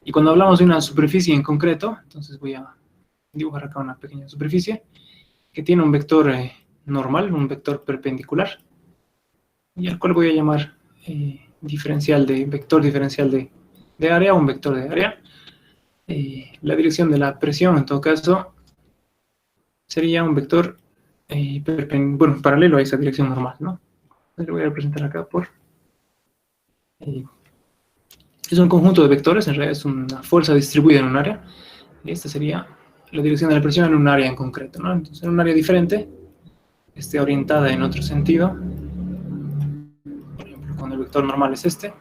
Y cuando hablamos de una superficie en concreto, entonces voy a dibujar acá una pequeña superficie que tiene un vector normal, un vector perpendicular, y al cual voy a llamar vector diferencial de área, un vector de área. La dirección de la presión, en todo caso, sería un vector paralelo a esa dirección normal, ¿no? Entonces lo voy a representar acá por... es un conjunto de vectores, en realidad es una fuerza distribuida en un área, y esta sería la dirección de la presión en un área en concreto, ¿no? Entonces, en un área diferente, esté orientada en otro sentido, por ejemplo, cuando el vector normal es este,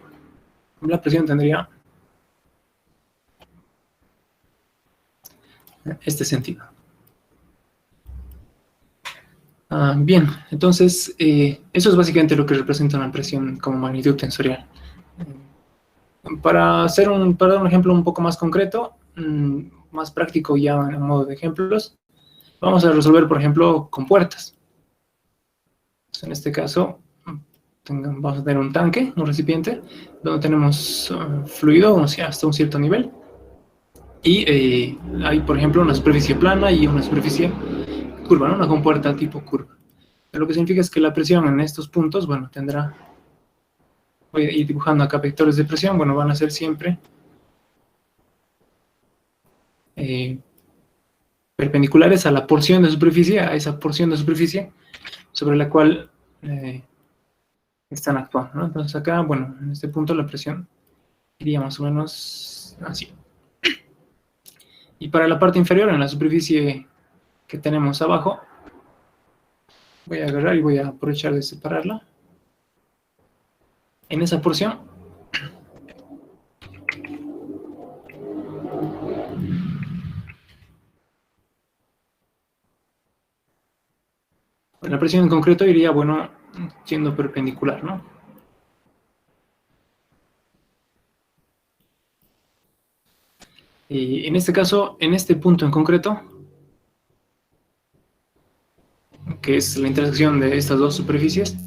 la presión tendría este sentido. Bien, entonces, eso es básicamente lo que representa una presión como magnitud tensorial. Para dar un ejemplo un poco más concreto, más práctico ya en modo de ejemplos, vamos a resolver, por ejemplo, con puertas. Entonces, en este caso, vamos a tener un tanque, un recipiente, donde tenemos fluido hasta un cierto nivel. Y hay, por ejemplo, una superficie plana y una superficie curva, ¿no? Una compuerta tipo curva. Lo que significa es que la presión en estos puntos, bueno, voy a ir dibujando acá vectores de presión, bueno, van a ser siempre perpendiculares a la porción de superficie, a esa porción de superficie sobre la cual están actuando, ¿no? Entonces acá, bueno, en este punto la presión iría más o menos así. Y para la parte inferior, en la superficie que tenemos abajo, voy a agarrar y voy a aprovechar de separarla. En esa porción, la presión en concreto iría, bueno, siendo perpendicular, ¿no? Y en este caso, en este punto en concreto, que es la intersección de estas dos superficies,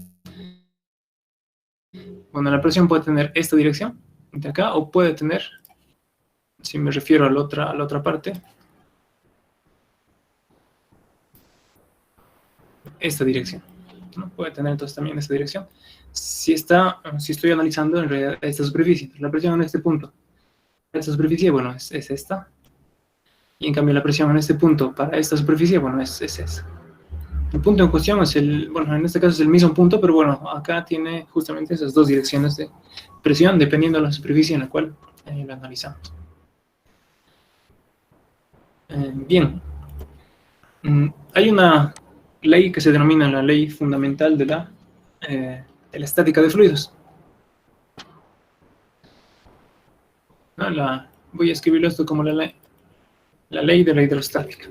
bueno, la presión puede tener esta dirección de acá, o puede tener, si me refiero a la otra parte, esta dirección, ¿no? Puede tener entonces también esta dirección. Si estoy analizando en realidad esta superficie, la presión en este punto, esta superficie, bueno, es esta. Y en cambio la presión en este punto para esta superficie, bueno, es esa. El punto en cuestión es bueno, en este caso es el mismo punto, pero bueno, acá tiene justamente esas dos direcciones de presión, dependiendo de la superficie en la cual lo analizamos. Bien. Hay una ley que se denomina la ley fundamental de la estática de fluidos. ¿No? Voy a escribirlo esto como la ley de la hidrostática.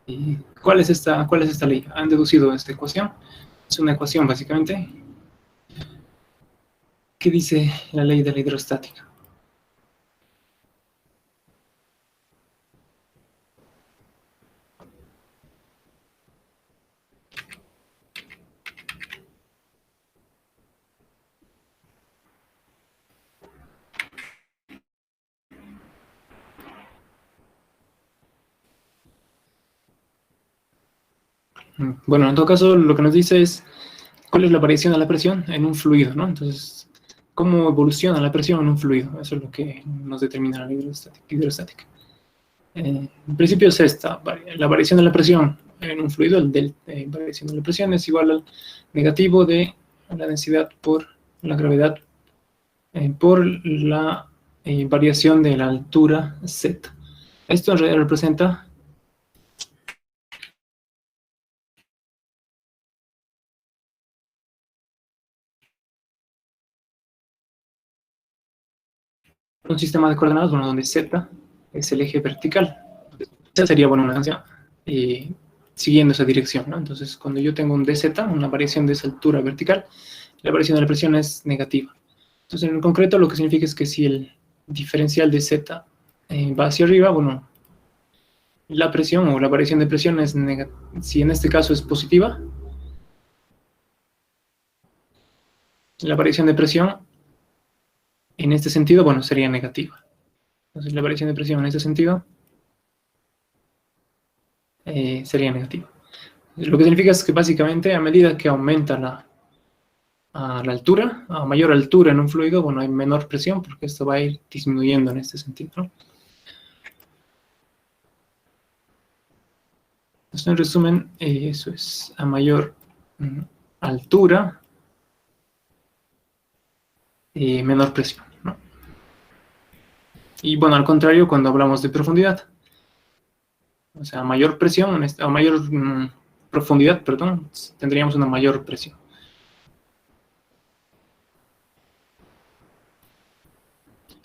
¿Y cuál es esta ley? Han deducido esta ecuación. Es una ecuación, básicamente, que dice la ley de la hidrostática. Bueno, en todo caso, lo que nos dice es cuál es la variación de la presión en un fluido, ¿no? Entonces, ¿cómo evoluciona la presión en un fluido? Eso es lo que nos determina la hidrostática. En principio es esta, la variación de la presión en un fluido, variación de la presión es igual al negativo de la densidad por la gravedad por la variación de la altura z. Esto en realidad representa un sistema de coordenadas, bueno, donde z es el eje vertical. Esa sería, bueno, una canción siguiendo esa dirección, ¿no? Entonces, cuando yo tengo un dz, una variación de esa altura vertical, la variación de la presión es negativa. Entonces, en concreto, lo que significa es que si el diferencial de z va hacia arriba, bueno, la presión o la variación de presión es negativa. Si en este caso es positiva, la variación de presión en este sentido, bueno, sería negativa. Entonces la variación de presión en este sentido sería negativa. Lo que significa es que básicamente a medida que aumenta a la altura, a mayor altura en un fluido, bueno, hay menor presión porque esto va a ir disminuyendo en este sentido, ¿no? Entonces, en resumen, eso es a mayor altura, menor presión, ¿no? Y bueno, al contrario, cuando hablamos de profundidad, o sea, a mayor presión, a mayor profundidad, perdón, tendríamos una mayor presión.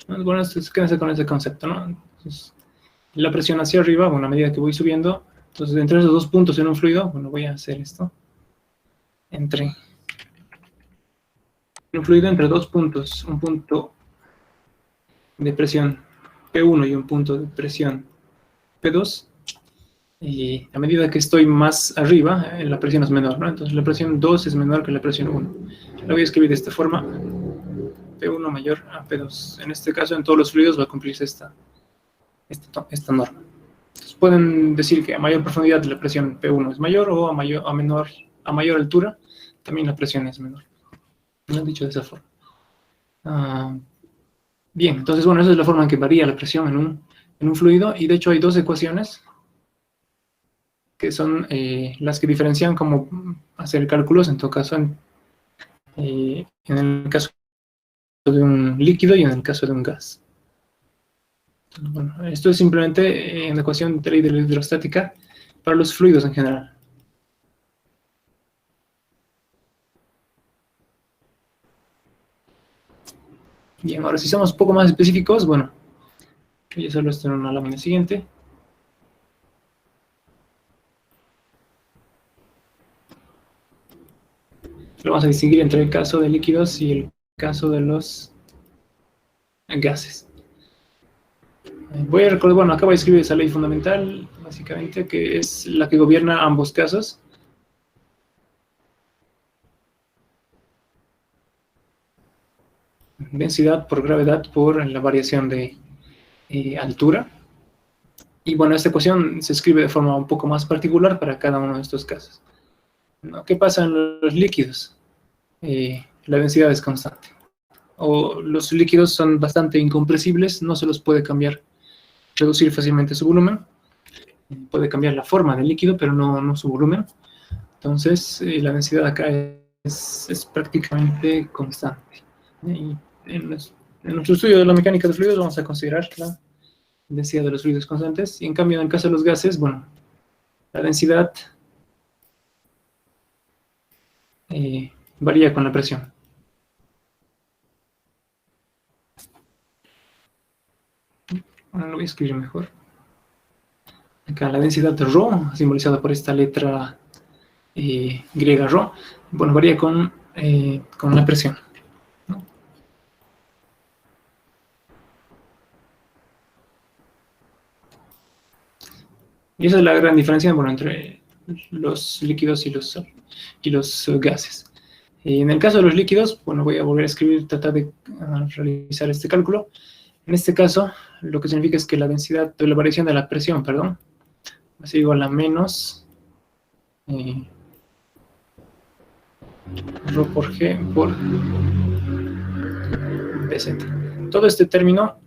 Bueno, quédense con ese concepto, ¿no? Entonces, la presión hacia arriba, bueno, a medida que voy subiendo, entonces entre esos dos puntos en un fluido, bueno, voy a hacer esto. Entre un fluido entre dos puntos, un punto de presión P1 y un punto de presión P2, y a medida que estoy más arriba, la presión es menor, ¿no? Entonces la presión 2 es menor que la presión 1. La voy a escribir de esta forma, P1 mayor a P2. En este caso, en todos los fluidos va a cumplirse esta norma. Entonces pueden decir que a mayor profundidad la presión P1 es mayor, o a mayor altura también la presión es menor. Lo han dicho de esa forma. Bien, entonces, bueno, esa es la forma en que varía la presión en un fluido, y de hecho hay dos ecuaciones que son las que diferencian cómo hacer cálculos, en todo caso, en el caso de un líquido y en el caso de un gas. Entonces, bueno, esto es simplemente una ecuación de ley de la hidrostática para los fluidos en general. Bien, ahora si somos un poco más específicos, bueno, voy a hacerlo esto en una lámina siguiente. Lo vamos a distinguir entre el caso de líquidos y el caso de los gases. Voy a recordar, bueno, acabo de escribir esa ley fundamental, básicamente, que es la que gobierna ambos casos. Densidad por gravedad por la variación de altura. Y bueno, esta ecuación se escribe de forma un poco más particular para cada uno de estos casos, ¿no? ¿Qué pasa en los líquidos? La densidad es constante. O los líquidos son bastante incompresibles, no se los puede cambiar, reducir fácilmente su volumen. Puede cambiar la forma del líquido, pero no su volumen. Entonces, la densidad acá es prácticamente constante. Y en nuestro estudio de la mecánica de fluidos vamos a considerar la densidad de los fluidos constantes. Y en cambio, en el caso de los gases, bueno, la densidad varía con la presión. Bueno, lo voy a escribir mejor. Acá la densidad de ρ, simbolizada por esta letra griega ρ, bueno, varía con la presión, ¿no? Y esa es la gran diferencia, bueno, entre los líquidos y los gases. En el caso de los líquidos, bueno, voy a volver a escribir, tratar de realizar este cálculo. En este caso, lo que significa es que la densidad de la variación de la presión, perdón, va a ser igual a menos ρ por G por dz. Todo este término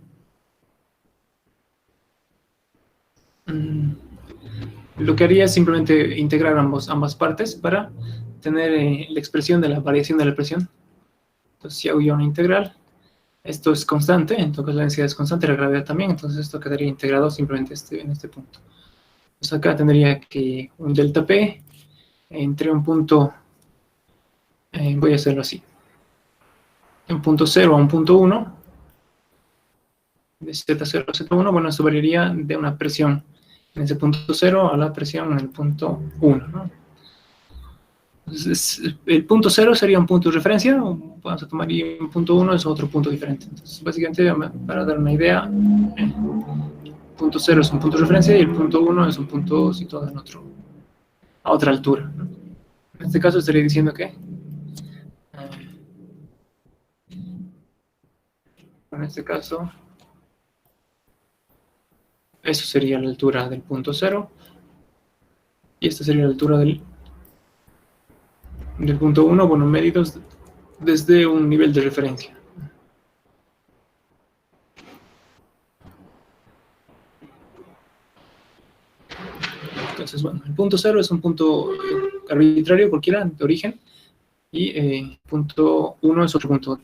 lo que haría es simplemente integrar ambas partes para tener la expresión de la variación de la presión. Entonces, si hago yo una integral, esto es constante, entonces la densidad es constante, la gravedad también, entonces esto quedaría integrado simplemente en este punto. Entonces acá tendría que un delta P entre un punto, voy a hacerlo así, un punto 0 a un punto 1, de Z0 a Z1, bueno, esto variaría de una presión en ese punto 0 a la presión en el punto 1, ¿no? Entonces, el punto 0 sería un punto de referencia, vamos a tomar y un punto 1 es otro punto diferente. Entonces, básicamente, para dar una idea, el punto 0 es un punto de referencia y el punto 1 es un punto situado a otra altura, ¿no? En este caso estaría diciendo que en este caso, eso sería la altura del punto 0. Y esta sería la altura del punto 1, bueno, medidos desde un nivel de referencia. Entonces, bueno, el punto 0 es un punto arbitrario, cualquiera, de origen, y punto 1 es otro punto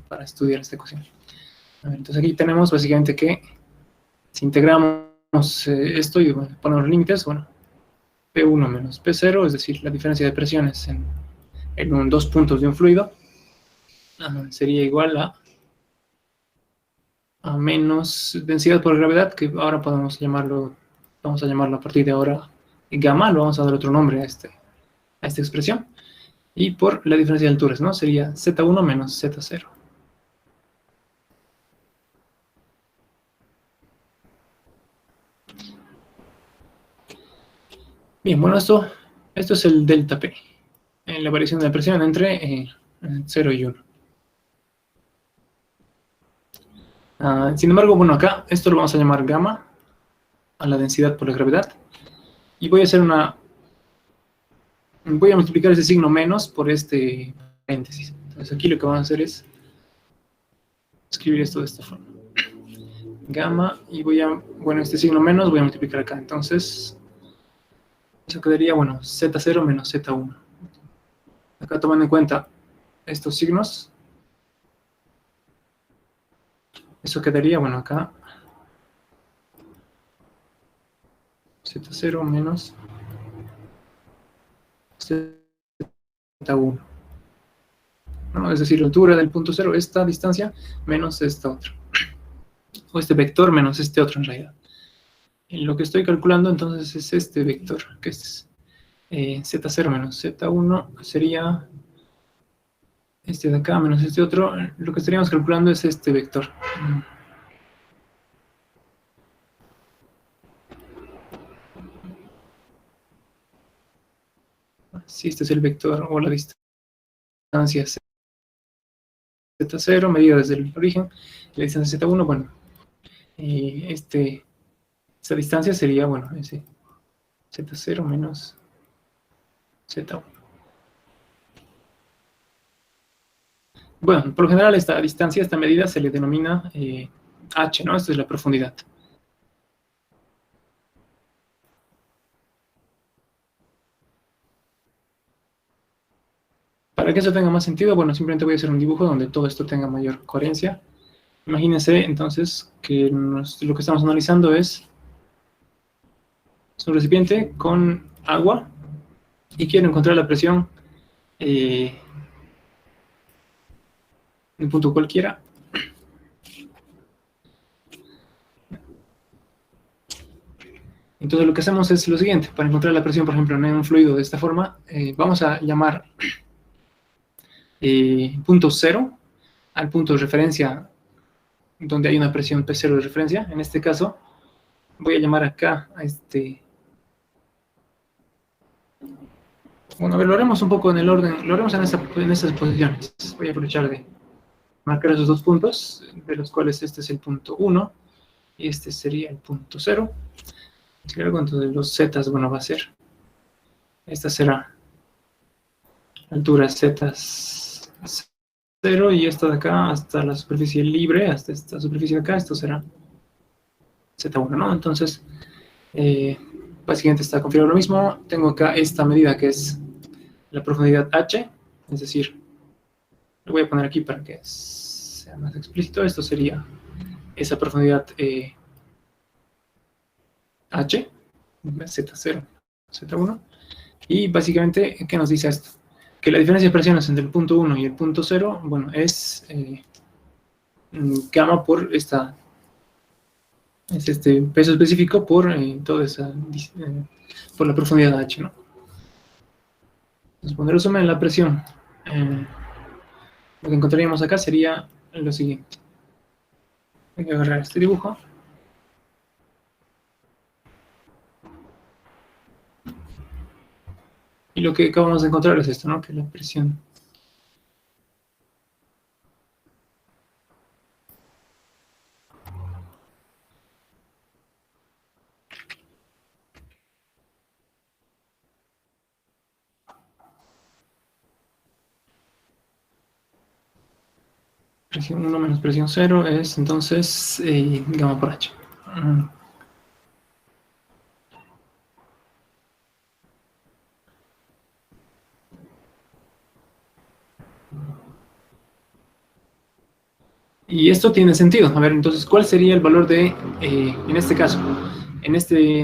para estudiar esta ecuación. Entonces aquí tenemos básicamente que si integramos esto y bueno, ponemos límites, bueno, P1 menos P0, es decir, la diferencia de presiones en dos puntos de un fluido, sería igual a menos densidad por gravedad, que ahora vamos a llamarlo a partir de ahora gamma, lo vamos a dar otro nombre a esta expresión, y por la diferencia de alturas, ¿no? Sería Z1 menos Z0. Bien, bueno, esto es el delta P, la variación de la presión entre 0 y 1. Sin embargo, bueno, acá esto lo vamos a llamar gamma, a la densidad por la gravedad, y voy a multiplicar ese signo menos por este paréntesis. Entonces aquí lo que vamos a hacer es escribir esto de esta forma. Gamma, y bueno, este signo menos voy a multiplicar acá. Entonces, eso quedaría, bueno, Z0 menos Z1. Acá tomando en cuenta estos signos, eso quedaría, bueno, acá Z0 menos Z1. ¿No? Es decir, la altura del punto 0, esta distancia, menos esta otra. O este vector menos este otro en realidad. Y lo que estoy calculando entonces es este vector, que es Z0 menos Z1, sería este de acá menos este otro. Lo que estaríamos calculando es este vector. Si este es el vector o la distancia Z0 medida desde el origen, la distancia Z1, bueno, esta distancia sería, bueno, ese Z0 menos Z1. Bueno, por lo general esta distancia, esta medida se le denomina H, ¿no? Esta es la profundidad. Para que eso tenga más sentido, bueno, simplemente voy a hacer un dibujo donde todo esto tenga mayor coherencia. Imagínense entonces que lo que estamos analizando es un recipiente con agua y quiero encontrar la presión en un punto cualquiera. Entonces lo que hacemos es lo siguiente: para encontrar la presión, por ejemplo, en un fluido de esta forma, vamos a llamar punto 0 al punto de referencia donde hay una presión P0 de referencia. En este caso, voy a llamar acá a este... Bueno, a ver, lo haremos un poco en el orden, lo haremos en estas posiciones. Voy a aprovechar de marcar esos dos puntos, de los cuales este es el punto 1 y este sería el punto 0. Y luego entonces los z, bueno, va a ser, esta será altura z0 y esta de acá hasta la superficie libre, hasta esta superficie de acá, esto será z1, ¿no? Entonces, básicamente está configurado lo mismo. Tengo acá esta medida que es la profundidad h, es decir, lo voy a poner aquí para que sea más explícito. Esto sería esa profundidad h, z0, z1, y básicamente, ¿qué nos dice esto? Que la diferencia de presiones entre el punto 1 y el punto 0, bueno, es gamma por este peso específico por toda esa, por la profundidad h, ¿no? Entonces, poner resumen, la presión, lo que encontraríamos acá sería lo siguiente. Voy a agarrar este dibujo. Y lo que acabamos de encontrar es esto, ¿no? Que la presión Presión 1 menos presión 0 es entonces gamma por H. Y esto tiene sentido. A ver, entonces, ¿cuál sería el valor de, en este caso, en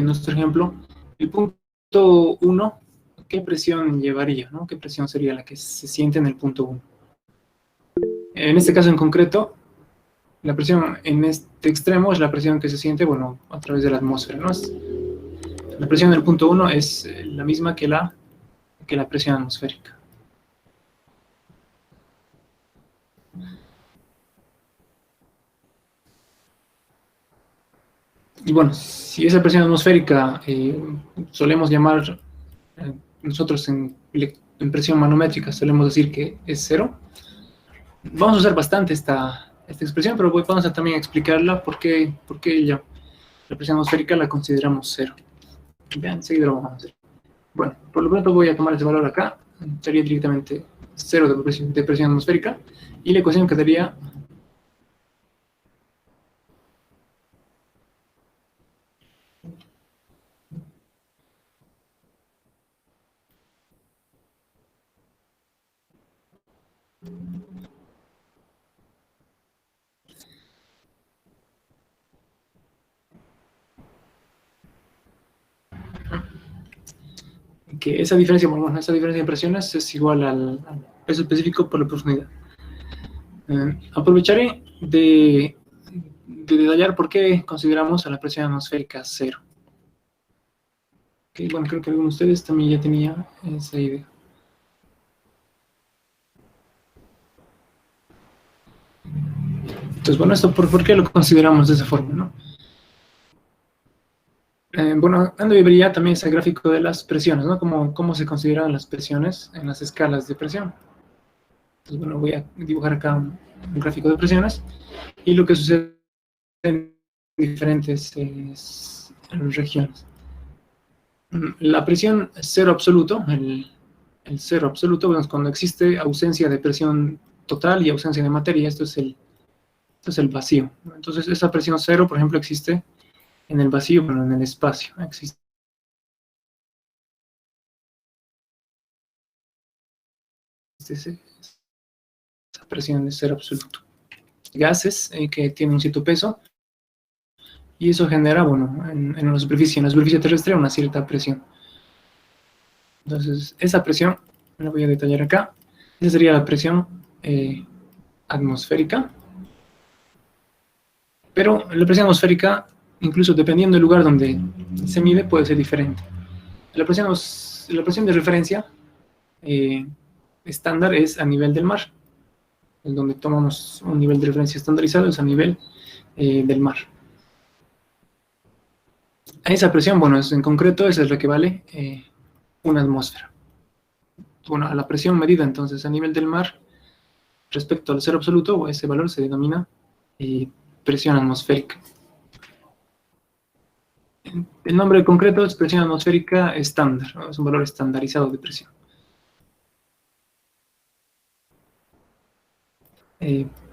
nuestro ejemplo, el punto 1, qué presión llevaría, ¿no? ¿Qué presión sería la que se siente en el punto 1? En este caso en concreto, la presión en este extremo es la presión que se siente, bueno, a través de la atmósfera, ¿no? La presión del punto 1 es la misma que la presión atmosférica. Y bueno, si esa presión atmosférica solemos llamar, nosotros en presión manométrica solemos decir que es cero, vamos a usar bastante esta expresión, pero vamos a también explicarla por qué la presión atmosférica la consideramos cero. Vean, enseguida lo vamos a hacer. Bueno, por lo pronto voy a tomar ese valor acá, sería directamente cero de presión atmosférica, y la ecuación quedaría que esa diferencia, bueno, esa diferencia de presiones es igual al peso específico por la profundidad. Aprovecharé de detallar por qué consideramos a la presión atmosférica cero. Okay, bueno, creo que alguno de ustedes también ya tenía esa idea. Entonces, bueno, esto por qué lo consideramos de esa forma, ¿no? Bueno, Ando vería también ese gráfico de las presiones, ¿no? Cómo se consideran las presiones en las escalas de presión. Entonces, bueno, voy a dibujar acá un gráfico de presiones y lo que sucede en diferentes regiones. La presión cero absoluto, el cero absoluto, bueno, es cuando existe ausencia de presión total y ausencia de materia, esto es el vacío. Entonces, esa presión cero, por ejemplo, existe en el vacío, bueno, en el espacio, existe esa presión de cero absoluto. Gases que tienen un cierto peso, y eso genera, bueno, en la superficie terrestre, una cierta presión. Entonces, esa presión, la voy a detallar acá, esa sería la presión atmosférica, pero la presión atmosférica, incluso dependiendo del lugar donde se mide, puede ser diferente. La presión de referencia estándar es a nivel del mar, en donde tomamos un nivel de referencia estandarizado, es a nivel del mar. A esa presión, bueno, en concreto, esa es la que vale una atmósfera. Bueno, a la presión medida entonces a nivel del mar respecto al cero absoluto, ese valor se denomina presión atmosférica. El nombre concreto es presión atmosférica estándar, ¿no? Es un valor estandarizado de presión.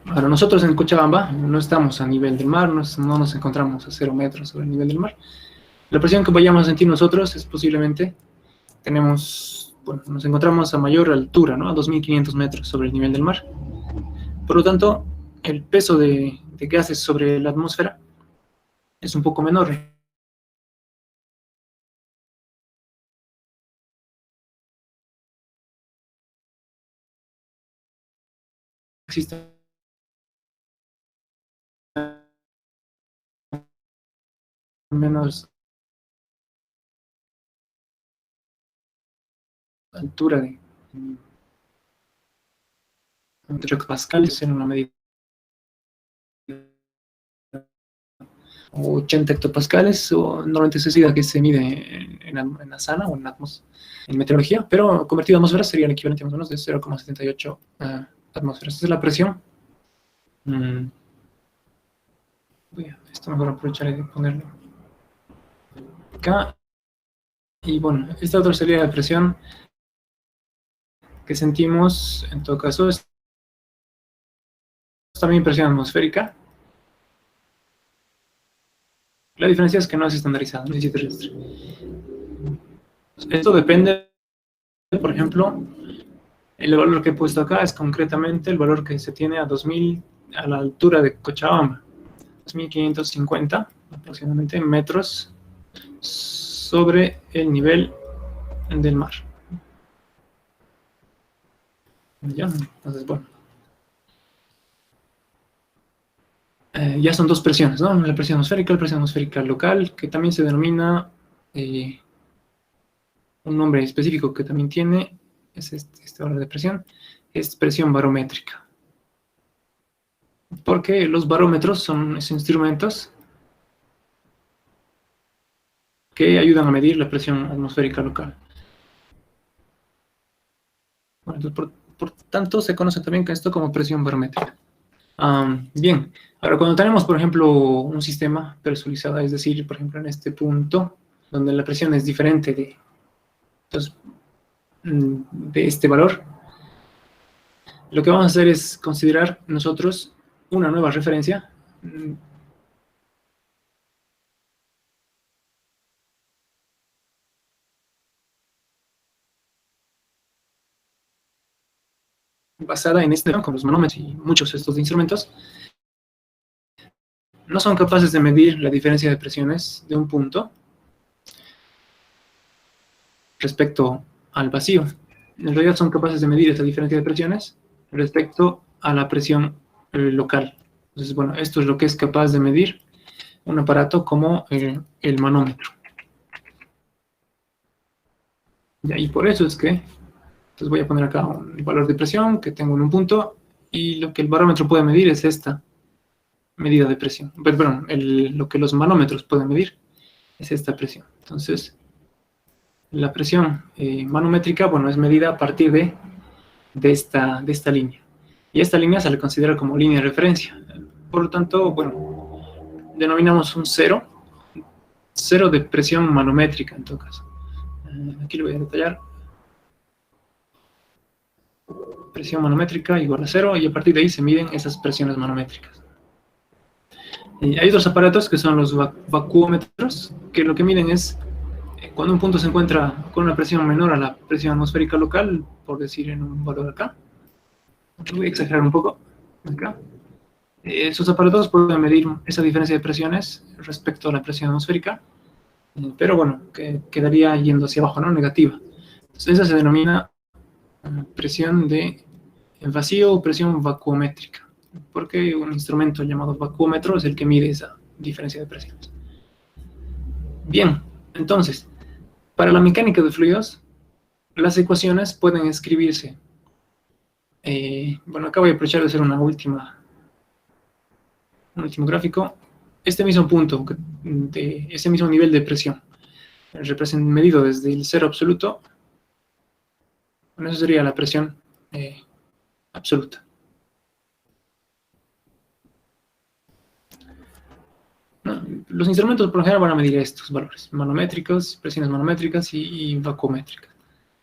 Ahora, nosotros en Cochabamba no estamos a nivel del mar, no nos encontramos a 0 metros sobre el nivel del mar. La presión que vayamos a sentir nosotros es posiblemente, nos encontramos a mayor altura, ¿no? A 2.500 metros sobre el nivel del mar. Por lo tanto, el peso de gases sobre la atmósfera es un poco menor. Existe menos altura de 8 pascales en una medida 80 hectopascales, o normalmente se decide que se mide en la sana o en meteorología, pero convertido a atmósferas sería el equivalente más o menos de 0,78 atmósferas. Esta es la presión. Esto mejor aprovecharé de ponerlo acá. Y bueno, esta otra sería la presión que sentimos, en todo caso, esto también presión atmosférica. La diferencia es que no es estandarizado, no es terrestre. Esto depende, por ejemplo, el valor que he puesto acá es concretamente el valor que se tiene a 2000, a la altura de Cochabamba, 2550 aproximadamente metros sobre el nivel del mar. ¿Ya? Entonces, bueno. Ya son dos presiones, ¿no? La presión atmosférica local, que también se denomina un nombre específico que también tiene, es este valor de presión, es presión barométrica. Porque los barómetros son esos instrumentos que ayudan a medir la presión atmosférica local. Bueno, entonces, por tanto, se conoce también esto como presión barométrica. Bien, ahora cuando tenemos, por ejemplo, un sistema presurizado, es decir, por ejemplo, en este punto, donde la presión es diferente de este valor, lo que vamos a hacer es considerar nosotros una nueva referencia basada en este, con los manómetros y muchos de estos instrumentos, no son capaces de medir la diferencia de presiones de un punto respecto al vacío. En realidad son capaces de medir esa diferencia de presiones respecto a la presión local. Entonces, bueno, esto es lo que es capaz de medir un aparato como el manómetro. Y por eso es que, entonces voy a poner acá un valor de presión que tengo en un punto, y lo que el barómetro puede medir es esta medida de presión. Perdón, lo que los manómetros pueden medir es esta presión. Entonces, la presión manométrica, bueno, es medida a partir de esta línea. Y esta línea se le considera como línea de referencia. Por lo tanto, bueno, denominamos un cero de presión manométrica en todo caso. Aquí lo voy a detallar. Presión manométrica igual a 0, y a partir de ahí se miden esas presiones manométricas. Hay otros aparatos que son los vacuómetros, que lo que miden es cuando un punto se encuentra con una presión menor a la presión atmosférica local, por decir en un valor acá. Voy a exagerar un poco acá. Esos aparatos pueden medir esa diferencia de presiones respecto a la presión atmosférica, pero bueno, quedaría yendo hacia abajo, ¿no? Negativa. Entonces, esa se denomina presión de vacío o presión vacuométrica, porque un instrumento llamado vacuómetro es el que mide esa diferencia de presiones. Bien, entonces, para la mecánica de fluidos, las ecuaciones pueden escribirse. Bueno, acá voy a aprovechar de hacer un último gráfico. Este mismo punto, de ese mismo nivel de presión, medido desde el cero absoluto, bueno, eso sería la presión absoluta. Los instrumentos por lo general van a medir estos valores, manométricos, presiones manométricas y vacuométricas.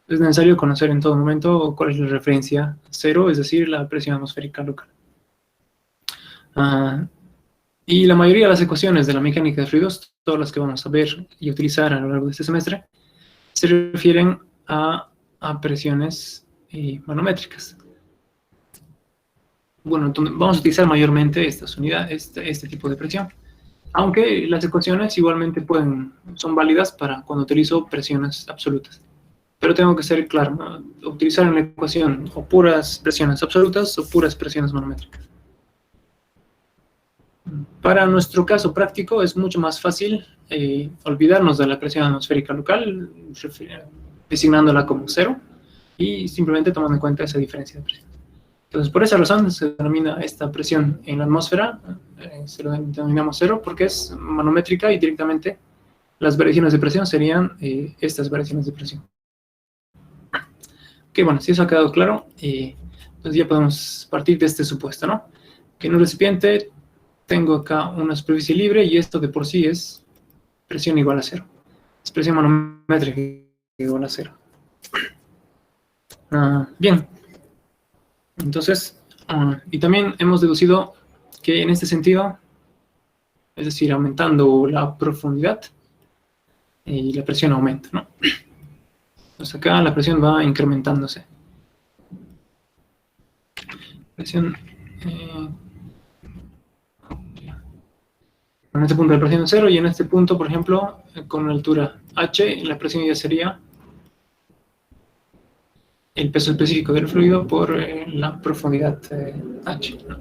Es necesario conocer en todo momento cuál es la referencia cero, es decir, la presión atmosférica local. Y la mayoría de las ecuaciones de la mecánica de fluidos, todas las que vamos a ver y utilizar a lo largo de este semestre, se refieren a presiones manométricas. Bueno, vamos a utilizar mayormente estas unidades, este tipo de presión. Aunque las ecuaciones igualmente son válidas para cuando utilizo presiones absolutas. Pero tengo que ser claro, ¿no? Utilizar en la ecuación o puras presiones absolutas o puras presiones manométricas. Para nuestro caso práctico es mucho más fácil olvidarnos de la presión atmosférica local, designándola como cero, y simplemente tomando en cuenta esa diferencia de presión. Entonces, por esa razón se denomina esta presión en la atmósfera, se lo denominamos cero, porque es manométrica y directamente las variaciones de presión serían estas variaciones de presión. Ok, bueno, si eso ha quedado claro, entonces ya podemos partir de este supuesto, ¿no? Que en un recipiente tengo acá una superficie libre y esto de por sí es presión igual a cero. Es presión manométrica igual a cero. Bien. Entonces, Y también hemos deducido que en este sentido, es decir, aumentando la profundidad, y la presión aumenta, ¿no? Entonces acá la presión va incrementándose. Presión, en este punto la presión es 0 y en este punto, por ejemplo, con una altura h, la presión ya sería el peso específico del fluido por la profundidad h, ¿no?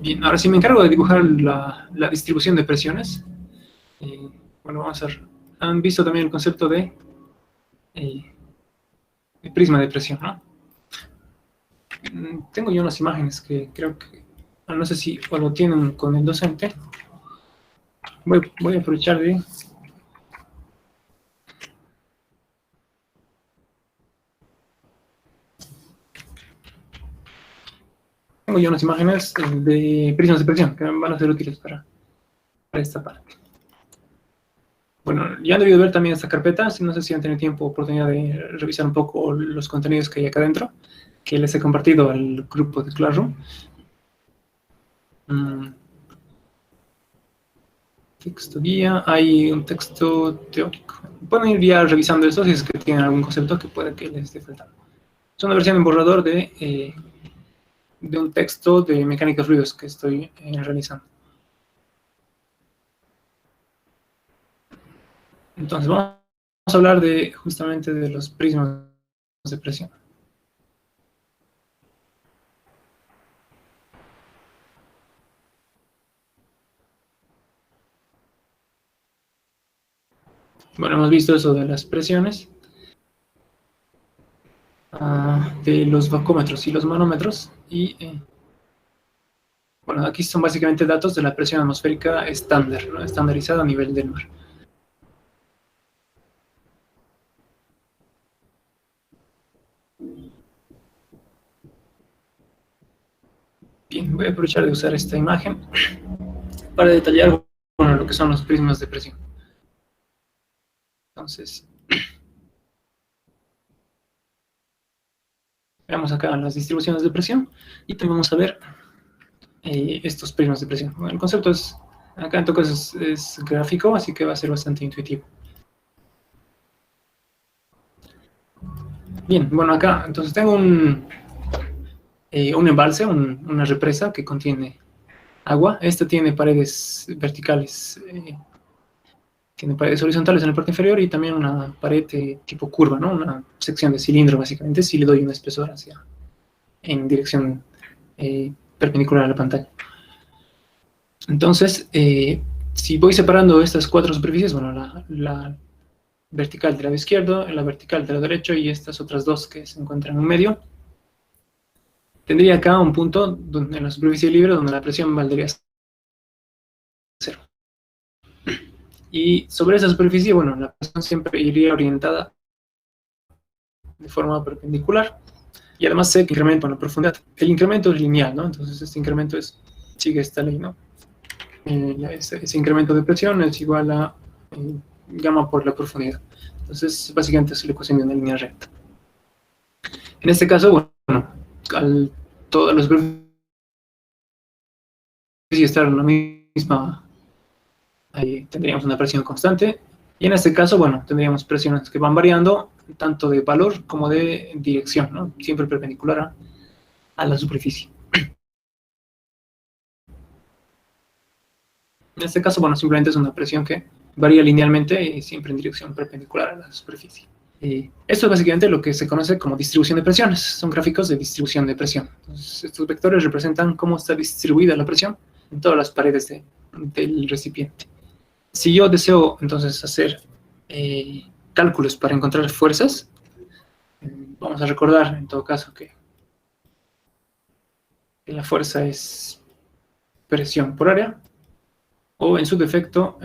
Bien, ahora sí me encargo de dibujar la distribución de presiones. Bueno, vamos a ver. Han visto también el concepto de prisma de presión, ¿no? Tengo yo unas imágenes que creo que, no sé si o lo tienen con el docente. Voy a aprovechar de... Tengo yo unas imágenes de prismas de presión que van a ser útiles para esta parte. Bueno, ya han debido ver también esta carpeta, no sé si han tenido tiempo o oportunidad de revisar un poco los contenidos que hay acá adentro, que les he compartido al grupo de Classroom. Texto guía, hay un texto teórico. Pueden ir ya revisando eso si es que tienen algún concepto que puede que les esté faltando. Es una versión en borrador de un texto de mecánica de fluidos que estoy realizando. Entonces vamos a hablar justamente de los prismas de presión. Bueno, hemos visto eso de las presiones, de los vacúmetros y los manómetros, y bueno, aquí son básicamente datos de la presión atmosférica estándar, ¿no? Estandarizada a nivel del mar. Bien, voy a aprovechar de usar esta imagen para detallar, bueno, lo que son los prismas de presión. Entonces, veamos acá las distribuciones de presión y también vamos a ver estos prismas de presión. Bueno, el concepto es, acá en todo caso es gráfico, así que va a ser bastante intuitivo. Bien, bueno, acá entonces tengo un embalse, una represa que contiene agua. Esta tiene paredes verticales, tiene paredes horizontales en la parte inferior y también una pared tipo curva, ¿no? Una sección de cilindro, básicamente, si le doy un espesor en dirección perpendicular a la pantalla. Entonces, si voy separando estas cuatro superficies, bueno, la vertical del lado izquierdo, la vertical del lado derecho y estas otras dos que se encuentran en medio, tendría acá un punto en la superficie libre donde la presión valdría 0. Y sobre esa superficie, bueno, la presión siempre iría orientada de forma perpendicular. Y además se incrementa en la profundidad. El incremento es lineal, ¿no? Entonces este incremento sigue esta ley, ¿no? Ese incremento de presión es igual a gamma por la profundidad. Entonces básicamente es la ecuación de una línea recta. En este caso, bueno, al todas las superficies estar en la misma, ahí tendríamos una presión constante. Y en este caso, bueno, tendríamos presiones que van variando tanto de valor como de dirección, ¿no? Siempre perpendicular a la superficie. En este caso, bueno, simplemente es una presión que varía linealmente y siempre en dirección perpendicular a la superficie. Esto es básicamente lo que se conoce como distribución de presiones. Son gráficos de distribución de presión. Entonces, estos vectores representan cómo está distribuida la presión en todas las paredes del recipiente. Si yo deseo entonces hacer cálculos para encontrar fuerzas, vamos a recordar en todo caso que la fuerza es presión por área, o en su defecto,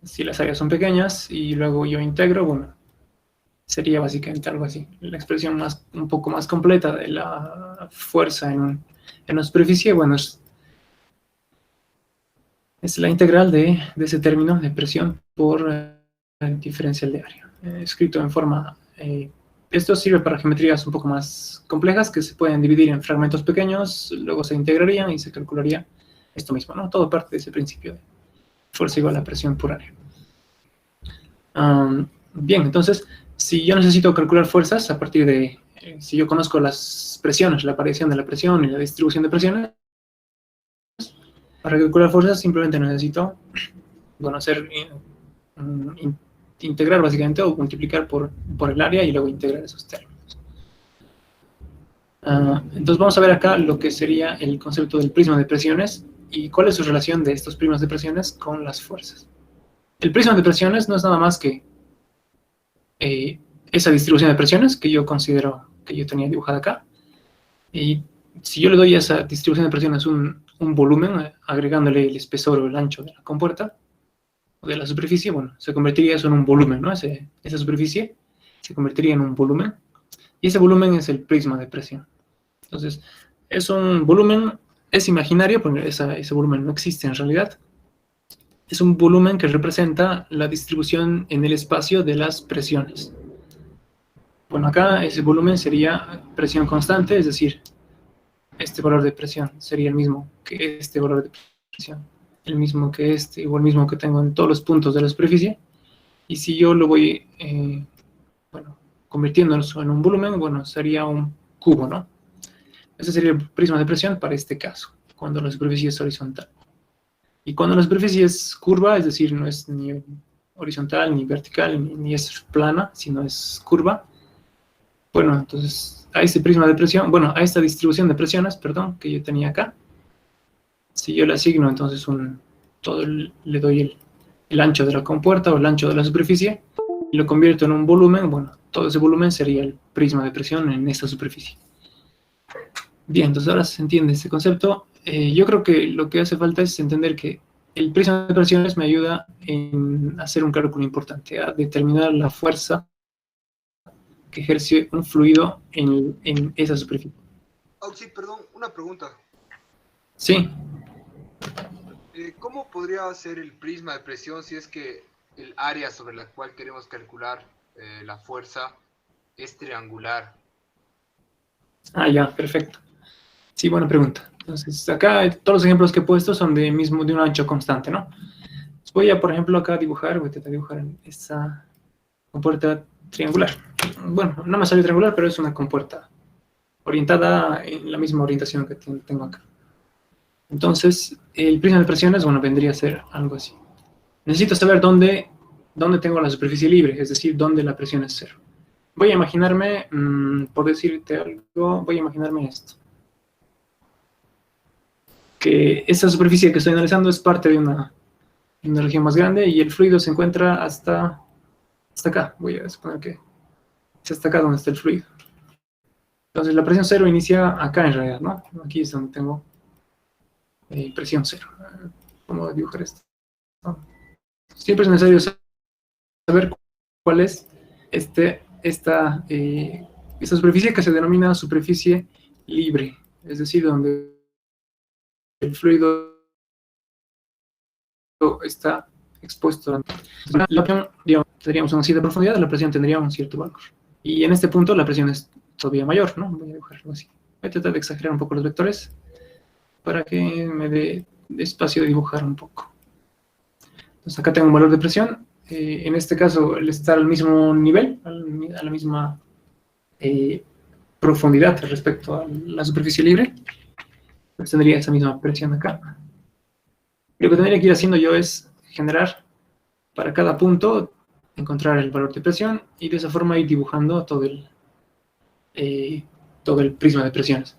si las áreas son pequeñas y luego yo integro, bueno, sería básicamente algo así. La expresión un poco más completa de la fuerza en la superficie, bueno, es la integral de ese término de presión por diferencial de área, escrito en forma... esto sirve para geometrías un poco más complejas que se pueden dividir en fragmentos pequeños, luego se integrarían y se calcularía esto mismo, ¿no? Todo parte de ese principio de fuerza igual a presión por área. Bien, entonces, si yo necesito calcular fuerzas a partir de, si yo conozco las presiones, la aparición de la presión y la distribución de presiones, para calcular fuerzas simplemente necesito, bueno, integrar básicamente o multiplicar por el área y luego integrar esos términos. Entonces vamos a ver acá lo que sería el concepto del prisma de presiones y cuál es su relación de estos prismas de presiones con las fuerzas. El prisma de presiones no es nada más que esa distribución de presiones que yo considero que yo tenía dibujada acá. Y si yo le doy a esa distribución de presiones un volumen, agregándole el espesor o el ancho de la compuerta, o de la superficie, bueno, se convertiría eso en un volumen, ¿no? Esa superficie se convertiría en un volumen, y ese volumen es el prisma de presión. Entonces, es un volumen, es imaginario, porque ese volumen no existe en realidad. Es un volumen que representa la distribución en el espacio de las presiones. Bueno, acá ese volumen sería presión constante, es decir, este valor de presión sería el mismo que este valor de presión, el mismo que este, o el mismo que tengo en todos los puntos de la superficie. Y si yo lo voy, bueno, convirtiéndolo en un volumen, bueno, sería un cubo, ¿no? Ese sería el prisma de presión para este caso, cuando la superficie es horizontal. Y cuando la superficie es curva, es decir, no es ni horizontal, ni vertical, ni es plana, sino es curva, bueno, entonces a este prisma de presión, bueno, a esta distribución de presiones, perdón, que yo tenía acá, si yo le asigno entonces le doy el ancho de la compuerta o el ancho de la superficie, y lo convierto en un volumen, bueno, todo ese volumen sería el prisma de presión en esta superficie. Bien, entonces ahora se entiende este concepto. Yo creo que lo que hace falta es entender que el prisma de presiones me ayuda en hacer un cálculo importante, a determinar la fuerza que ejerce un fluido en esa superficie. Sí, perdón, una pregunta. Sí. ¿Cómo podría ser el prisma de presión si es que el área sobre la cual queremos calcular la fuerza es triangular? Ah, ya, perfecto. Sí, buena pregunta. Entonces, acá todos los ejemplos que he puesto son de un ancho constante, ¿no? Voy a, por ejemplo, acá dibujar, voy a tratar de dibujar esta compuerta triangular. Bueno, no me sale triangular, pero es una compuerta orientada en la misma orientación que tengo acá. Entonces, el prisma de presiones, bueno, vendría a ser algo así. Necesito saber dónde tengo la superficie libre, es decir, dónde la presión es cero. Voy a imaginarme, por decirte algo, voy a imaginarme esto. Que esta superficie que estoy analizando es parte de una región más grande y el fluido se encuentra hasta acá. Voy a suponer que es hasta acá donde está el fluido. Entonces la presión cero inicia acá en realidad, ¿no? Aquí es donde tengo presión cero. ¿Cómo dibujar esto? Siempre es necesario saber cuál es esta superficie que se denomina superficie libre, es decir, donde el fluido está expuesto. La presión, digamos, tendríamos una cierta profundidad, la presión tendría un cierto valor. Y en este punto la presión es todavía mayor, ¿no? Voy a dibujarlo así. Voy a tratar de exagerar un poco los vectores para que me dé espacio de dibujar un poco. Entonces acá tengo un valor de presión. En este caso, el estar al mismo nivel, a la misma profundidad respecto a la superficie libre, pues tendría esa misma presión acá. Lo que tendría que ir haciendo yo es generar para cada punto, encontrar el valor de presión y de esa forma ir dibujando todo el prisma de presiones.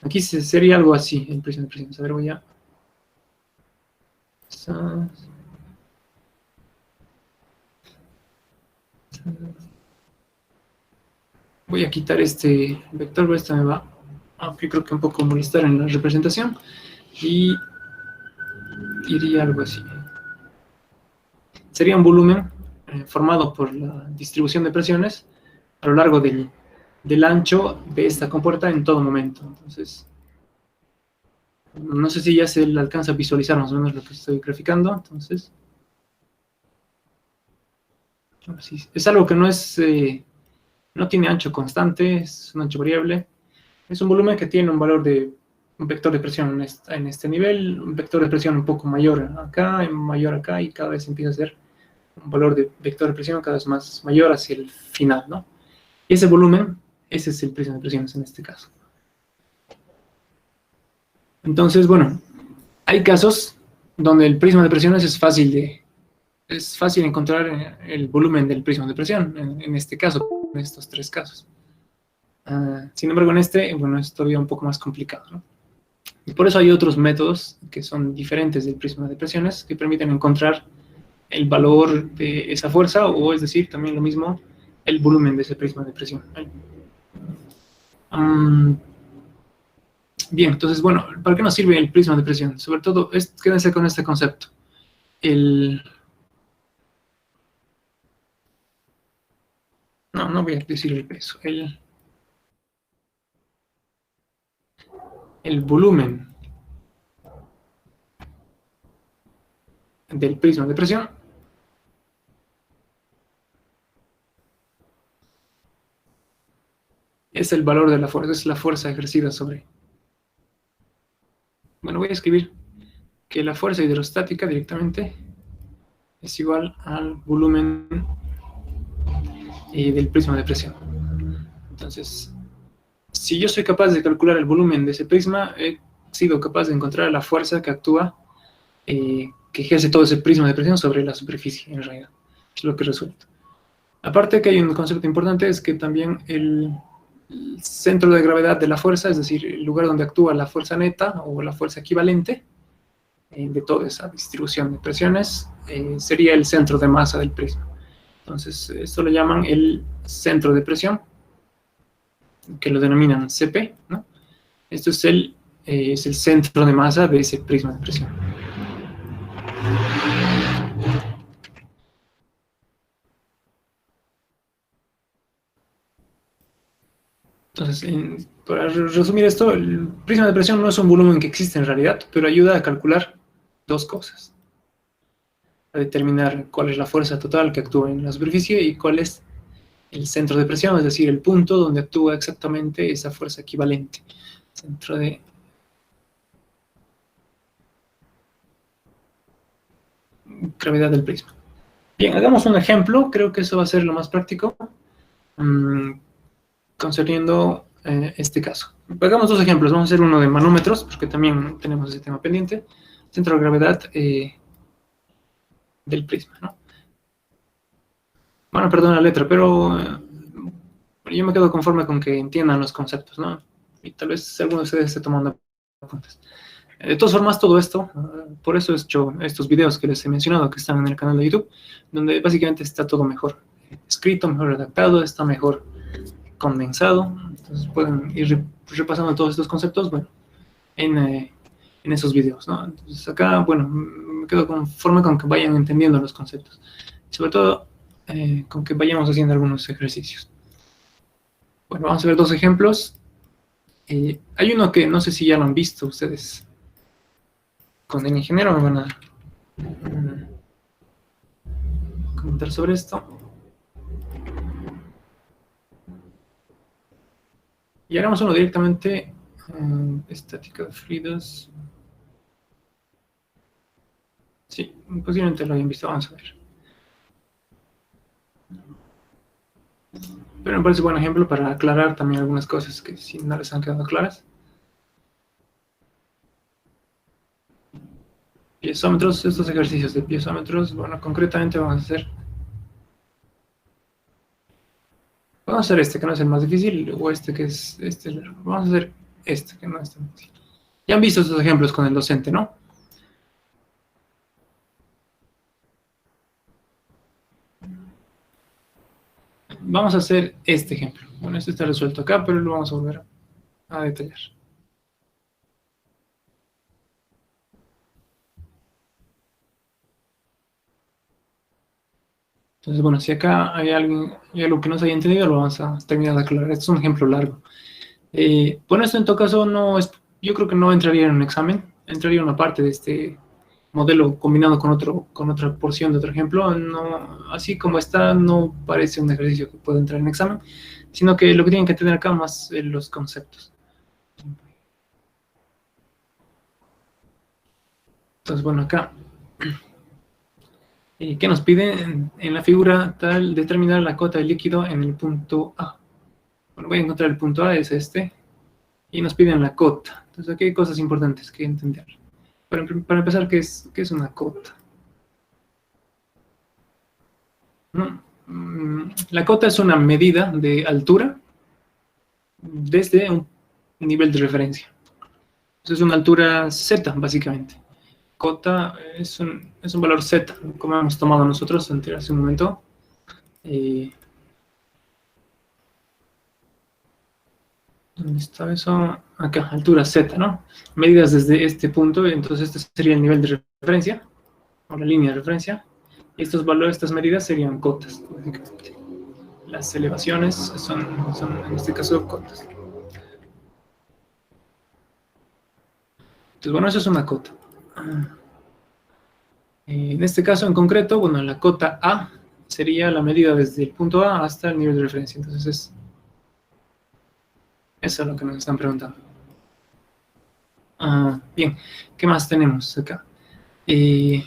Aquí sería algo así, el prisma de presiones. A ver, voy a quitar este vector, pero esto me va, aunque creo que un poco molestar en la representación, y iría algo así. Sería un volumen formado por la distribución de presiones a lo largo del ancho de esta compuerta en todo momento. Entonces, no sé si ya se le alcanza a visualizar más o menos lo que estoy graficando. Entonces, Así, es algo que no tiene ancho constante, es un ancho variable. Es un volumen que tiene un valor de un vector de presión en este nivel, un vector de presión un poco mayor acá, y cada vez empieza a ser un valor de vector de presión cada vez más mayor hacia el final, ¿no? Y ese volumen, ese es el prisma de presiones en este caso. Entonces, bueno, hay casos donde el prisma de presiones es fácil encontrar el volumen del prisma de presión, en este caso, en estos tres casos. Sin embargo, bueno, es todavía un poco más complicado, ¿no? Y por eso hay otros métodos que son diferentes del prisma de presiones que permiten encontrar el valor de esa fuerza, o es decir, también lo mismo, el volumen de ese prisma de presión. Bien, entonces, bueno, ¿para qué nos sirve el prisma de presión? Sobre todo, quédense con este concepto. No voy a decir el peso. El volumen del prisma de presión es el valor de la fuerza, es la fuerza ejercida sobre. Bueno, voy a escribir que la fuerza hidrostática directamente es igual al volumen del prisma de presión. Entonces, si yo soy capaz de calcular el volumen de ese prisma, he sido capaz de encontrar la fuerza que actúa, que ejerce todo ese prisma de presión sobre la superficie, en realidad. Es lo que resulta. Aparte que hay un concepto importante, es que también el centro de gravedad de la fuerza, es decir, el lugar donde actúa la fuerza neta o la fuerza equivalente de toda esa distribución de presiones, sería el centro de masa del prisma. Entonces, esto lo llaman el centro de presión, que lo denominan CP, ¿no? Esto es el centro de masa de ese prisma de presión. Entonces, para resumir esto, el prisma de presión no es un volumen que existe en realidad, pero ayuda a calcular dos cosas. A determinar cuál es la fuerza total que actúa en la superficie y cuál es el centro de presión, es decir, el punto donde actúa exactamente esa fuerza equivalente. Centro de gravedad del prisma. Bien, hagamos un ejemplo, creo que eso va a ser lo más práctico, concerniendo este caso. Hagamos dos ejemplos, vamos a hacer uno de manómetros, porque también tenemos ese tema pendiente. Centro de gravedad del prisma, ¿no? Bueno, perdón la letra, pero yo me quedo conforme con que entiendan los conceptos, ¿no? Y tal vez alguno de ustedes esté tomando apuntes. De todas formas, todo esto, por eso he hecho estos videos que les he mencionado, que están en el canal de YouTube, donde básicamente está todo mejor escrito, mejor redactado, está mejor condensado. Entonces pueden ir repasando todos estos conceptos, bueno, en esos videos, ¿no? Entonces acá, bueno, me quedo conforme con que vayan entendiendo los conceptos. Sobre todo, con que vayamos haciendo algunos ejercicios. Bueno, vamos a ver dos ejemplos. Hay uno que no sé si ya lo han visto ustedes. Con el ingeniero me van a comentar sobre esto. Y haremos uno directamente estática de fluidos. Sí, posiblemente lo hayan visto, vamos a ver. Pero me parece un buen ejemplo para aclarar también algunas cosas que si no les han quedado claras. Piezómetros, estos ejercicios de piezómetros, bueno, concretamente vamos a hacer este que no es el más difícil, o este que es vamos a hacer este que no es tan difícil. Ya han visto estos ejemplos con el docente, ¿no? Vamos a hacer este ejemplo. Bueno, este está resuelto acá, pero lo vamos a volver a detallar. Entonces, bueno, si acá hay algo que no se haya entendido, lo vamos a terminar de aclarar. Este es un ejemplo largo. Bueno, esto en todo caso no es, yo creo que no entraría en un examen, entraría en una parte de modelo combinado con otra porción de otro ejemplo, no, así como está, no parece un ejercicio que pueda entrar en examen, sino que lo que tienen que tener acá más los conceptos. Entonces, bueno, acá, ¿qué nos pide? En la figura tal, determinar la cota del líquido en el punto A. Bueno, voy a encontrar el punto A, es este, y nos piden la cota. Entonces, aquí hay cosas importantes que entender. Para empezar, ¿qué es una cota? La cota es una medida de altura desde un nivel de referencia. Entonces, es una altura z, básicamente. Cota es un valor z, como hemos tomado nosotros hace un momento. ¿Dónde está eso? Acá, altura z, ¿no? Medidas desde este punto, entonces este sería el nivel de referencia, o la línea de referencia. Y estos valores, estas medidas serían cotas, básicamente. Las elevaciones son en este caso cotas. Entonces, bueno, eso es una cota. En este caso en concreto, bueno, la cota A sería la medida desde el punto A hasta el nivel de referencia. Entonces, eso es lo que nos están preguntando. Bien, ¿qué más tenemos acá? Si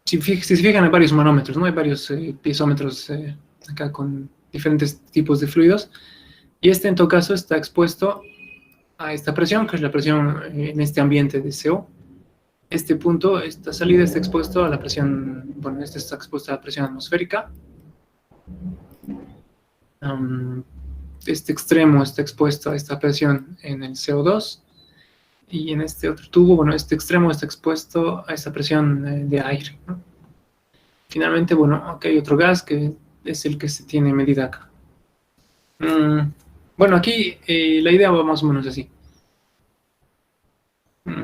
se fijan, hay varios manómetros, ¿no? Hay varios piezómetros acá con diferentes tipos de fluidos. Y este, en todo caso, está expuesto a esta presión, que es la presión en este ambiente de CO. Este punto, esta salida está expuesto a la presión, bueno, este está expuesto a la presión atmosférica. Este extremo está expuesto a esta presión en el CO2. Y en este otro tubo, bueno, este extremo está expuesto a esta presión de aire, ¿no? Finalmente, bueno, aquí hay otro gas que es el que se tiene medida acá. Bueno, aquí la idea va más o menos así.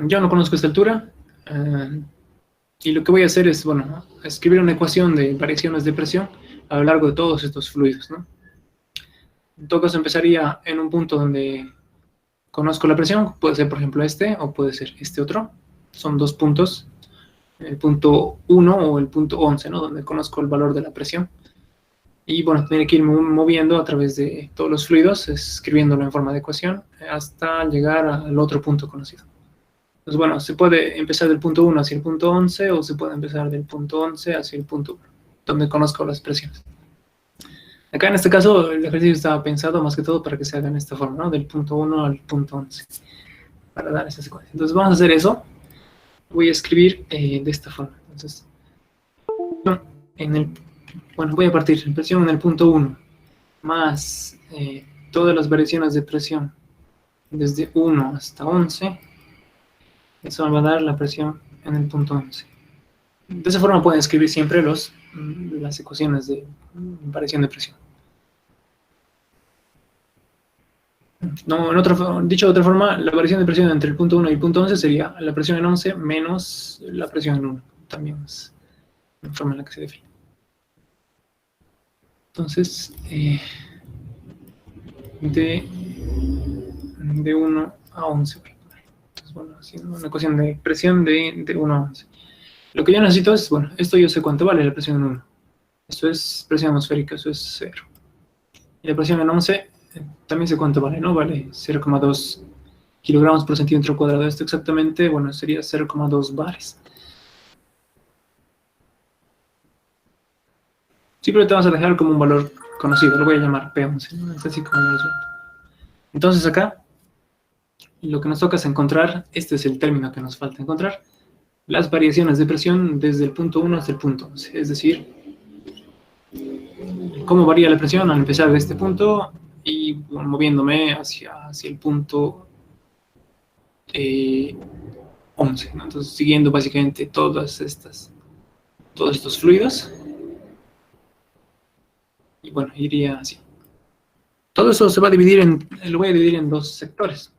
Yo no conozco esta altura, y lo que voy a hacer es, bueno, escribir una ecuación de variaciones de presión a lo largo de todos estos fluidos, ¿no? En todo caso, empezaría en un punto donde conozco la presión, puede ser, por ejemplo, este, o puede ser este otro. Son dos puntos, el punto 1 o el punto 11, ¿no? Donde conozco el valor de la presión. Y, bueno, tendría que ir moviendo a través de todos los fluidos, escribiéndolo en forma de ecuación, hasta llegar al otro punto conocido. Entonces, bueno, se puede empezar del punto 1 hacia el punto 11, o se puede empezar del punto 11 hacia el punto 1, donde conozco las presiones. Acá en este caso el ejercicio estaba pensado más que todo para que se haga en esta forma, ¿no? Del punto 1 al punto 11, para dar esa secuencia. Entonces vamos a hacer eso. Voy a escribir de esta forma. Entonces, bueno, voy a partir en presión en el punto 1, más todas las variaciones de presión desde 1 hasta 11. Eso me va a dar la presión en el punto 11. De esa forma pueden escribir siempre las ecuaciones de variación de presión. No, dicho de otra forma, la variación de presión entre el punto 1 y el punto 11 sería la presión en 11 menos la presión en 1. También es la forma en la que se define. Entonces, de 1 a 11. Entonces, bueno, haciendo una ecuación de presión de 1 a 11. Lo que yo necesito es, bueno, esto yo sé cuánto vale la presión en 1. Esto es presión atmosférica, eso es 0. Y la presión en 11 también sé cuánto vale, ¿no? Vale 0,2 kilogramos por centímetro cuadrado. Esto exactamente, bueno, sería 0,2 bares. Siempre te vas a dejar como un valor conocido, lo voy a llamar P11, ¿no? Es así como lo resuelvo. Entonces acá, lo que nos toca es encontrar, este es el término que nos falta encontrar, las variaciones de presión desde el punto 1 hasta el punto 11, es decir, cómo varía la presión al empezar de este punto y bueno, moviéndome hacia el punto 11, ¿no? Entonces siguiendo básicamente todos estos fluidos, y bueno, iría así. Todo eso se va a dividir lo voy a dividir en dos sectores.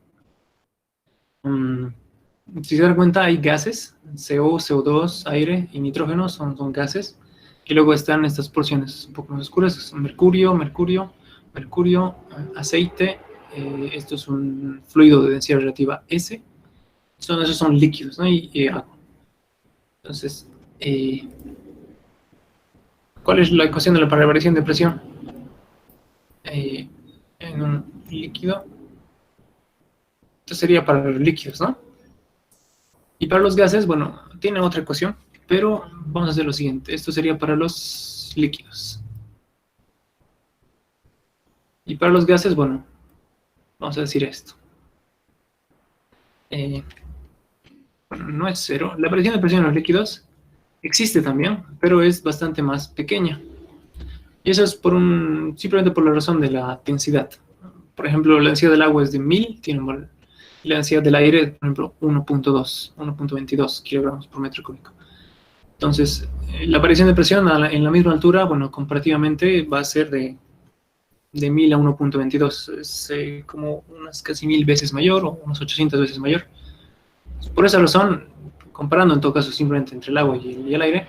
Si se dan cuenta, hay gases, CO, CO2, aire y nitrógeno, son gases. Y luego están estas porciones un poco más oscuras, que son mercurio, aceite. Esto es un fluido de densidad relativa S. Esos son líquidos, ¿no? Y agua. Entonces, ¿cuál es la ecuación de la variación de presión en un líquido? Esto sería para los líquidos, ¿no? Y para los gases, bueno, tiene otra ecuación, pero vamos a hacer lo siguiente. Esto sería para los líquidos. Y para los gases, bueno, vamos a decir esto. Bueno, no es cero. La variación de presión en los líquidos existe también, pero es bastante más pequeña. Y eso es simplemente por la razón de la densidad. Por ejemplo, la densidad del agua es de 1000, y la densidad del aire, por ejemplo, 1.22 kilogramos por metro cúbico. Entonces, la variación de presión en la misma altura, bueno, comparativamente va a ser de 1000 a 1.22. Es como unas casi 1000 veces mayor o unas 800 veces mayor. Por esa razón, comparando en todo caso simplemente entre el agua y el aire,